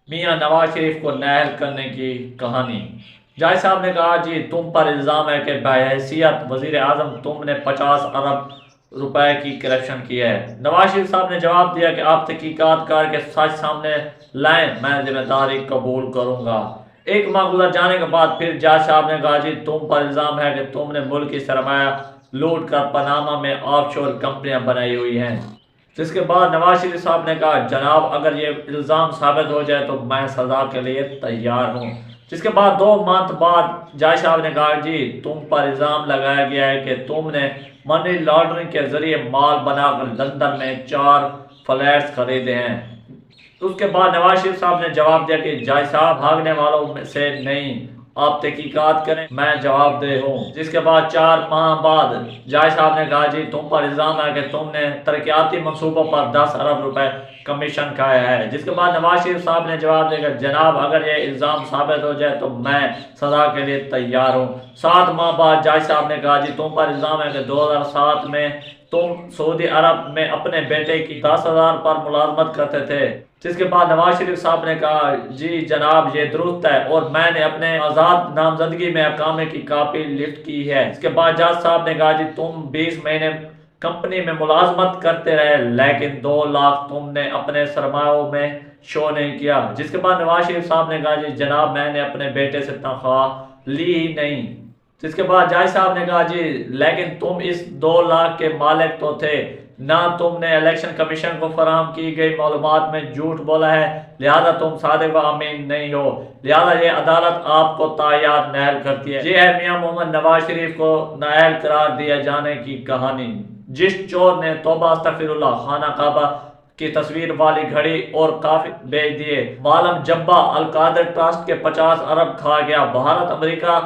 میاں نواز شریف کو نااہل کرنے کی کہانی۔ جائے صاحب نے کہا جی تم پر الزام ہے کہ بحیثیت وزیر اعظم تم نے 50 ارب روپے کی کرپشن کی ہے۔ نواز شریف صاحب نے جواب دیا کہ آپ تحقیقات کر کے سچ سامنے لائیں، میں ذمہ داری قبول کروں گا۔ ایک ماہ گزر جانے کے بعد پھر جج صاحب نے کہا جی تم پر الزام ہے کہ تم نے ملک کی سرمایہ لوٹ کر پاناما میں آف شور کمپنیاں بنائی ہوئی ہیں۔ جس کے بعد نواز شریف صاحب نے کہا جناب اگر یہ الزام ثابت ہو جائے تو میں سزا کے لیے تیار ہوں۔ جس کے بعد 2 ماہ بعد جج صاحب نے کہا جی تم پر الزام لگایا گیا ہے کہ تم نے منی لانڈرنگ کے ذریعے مال بنا کر لندن میں 4 فلیٹس خریدے ہیں۔ اس کے بعد نواز شریف صاحب نے جواب دیا کہ جج صاحب بھاگنے والوں سے نہیں، آپ تحقیقات کریں، میں جواب دہ ہوں۔ جس کے بعد 4 ماہ بعد جج صاحب نے کہا جی تم پر الزام ہے کہ تم نے ترقیاتی منصوبوں پر 10 ارب روپے کمیشن کھایا ہے۔ جس کے بعد نواز شریف صاحب نے جواب دیا کہ جناب اگر یہ الزام ثابت ہو جائے تو میں سزا کے لیے تیار ہوں۔ 7 ماہ بعد جج صاحب نے کہا جی تم پر الزام ہے کہ 2007 میں تم سعودی عرب میں اپنے بیٹے کی 10,000 پر ملازمت کرتے تھے۔ جس کے بعد نواز شریف صاحب نے کہا جی جناب یہ درست ہے اور میں نے اپنے آزاد نامزدگی میں اقامے کی کاپی لفٹ کی ہے۔ اس کے بعد جج صاحب نے کہا جی تم 20 مہینے کمپنی میں ملازمت کرتے رہے لیکن 2 لاکھ تم نے اپنے سرمایوں میں شو نہیں کیا۔ جس کے بعد نواز شریف صاحب نے کہا جی جناب میں نے اپنے بیٹے سے تنخواہ لی ہی نہیں۔ جس کے بعد جج صاحب نے کہا جی لیکن تم اس 2 لاکھ کے مالک تو تھے، نہ تم نے الیکشن کمیشن کو فراہم کی گئی معلومات میں جھوٹ بولا ہے، لہذا تم صادق و امین نہیں ہو، لہذا یہ عدالت آپ کو تاحیات نااہل کرتی ہے۔ یہ ہے میاں محمد نواز شریف کو نااہل قرار دیا جانے کی کہانی۔ جس چور نے توبہ استغفر اللہ خانہ کعبہ کی تصویر والی گھڑی اور کافی بیچ دیے، معلم جبا القادر ٹرسٹ کے 50 ارب کھا گیا، بھارت امریکہ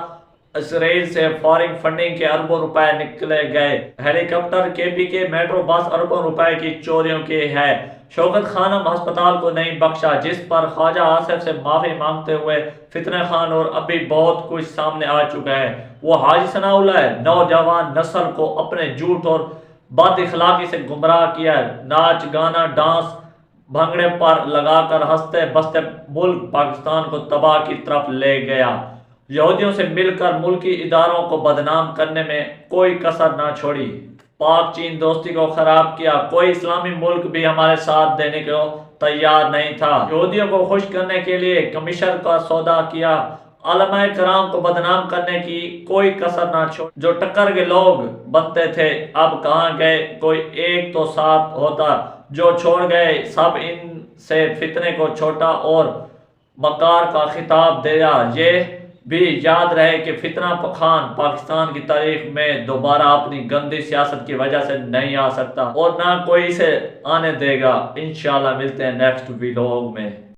اسرائیل سے فارن فنڈنگ کے اربوں روپے نکلے گئے، ہیلی کاپٹر کے میٹرو بس اربوں روپے کی چوریوں کی ہے، شوکت خانم ہسپتال کو نہیں بخشا، جس پر خواجہ آصف سے معافی مانگتے ہوئے فتنہ خان اور ابھی بہت کچھ سامنے آ چکا ہے۔ وہ حاجی ثناء اللہ نوجوان نسل کو اپنے جھوٹ اور بد اخلاقی سے گمراہ کیا، ناچ گانا ڈانس بھنگڑے پر لگا کر ہنستے بستے ملک پاکستان کو تباہ کی طرف لے گیا، یہودیوں سے مل کر ملکی اداروں کو بدنام کرنے میں کوئی کسر نہ چھوڑی، پاک چین دوستی کو خراب کیا، کوئی اسلامی ملک بھی ہمارے ساتھ دینے کو تیار نہیں تھا، یہودیوں کو خوش کرنے کے لیے کمیشن کا سودا کیا، علماء کرام کو بدنام کرنے کی کوئی کسر نہ چھوڑ، جو ٹکر کے لوگ بنتے تھے اب کہاں گئے، کوئی ایک تو ساتھ ہوتا، جو چھوڑ گئے سب ان سے فتنے کو چھوٹا اور مکار کا خطاب دیا۔ یہ بھی یاد رہے کہ فتنہ خان پاکستان کی تاریخ میں دوبارہ اپنی گندی سیاست کی وجہ سے نہیں آ سکتا اور نہ کوئی اسے آنے دے گا۔ انشاءاللہ ملتے ہیں نیکسٹ ویلوگ میں۔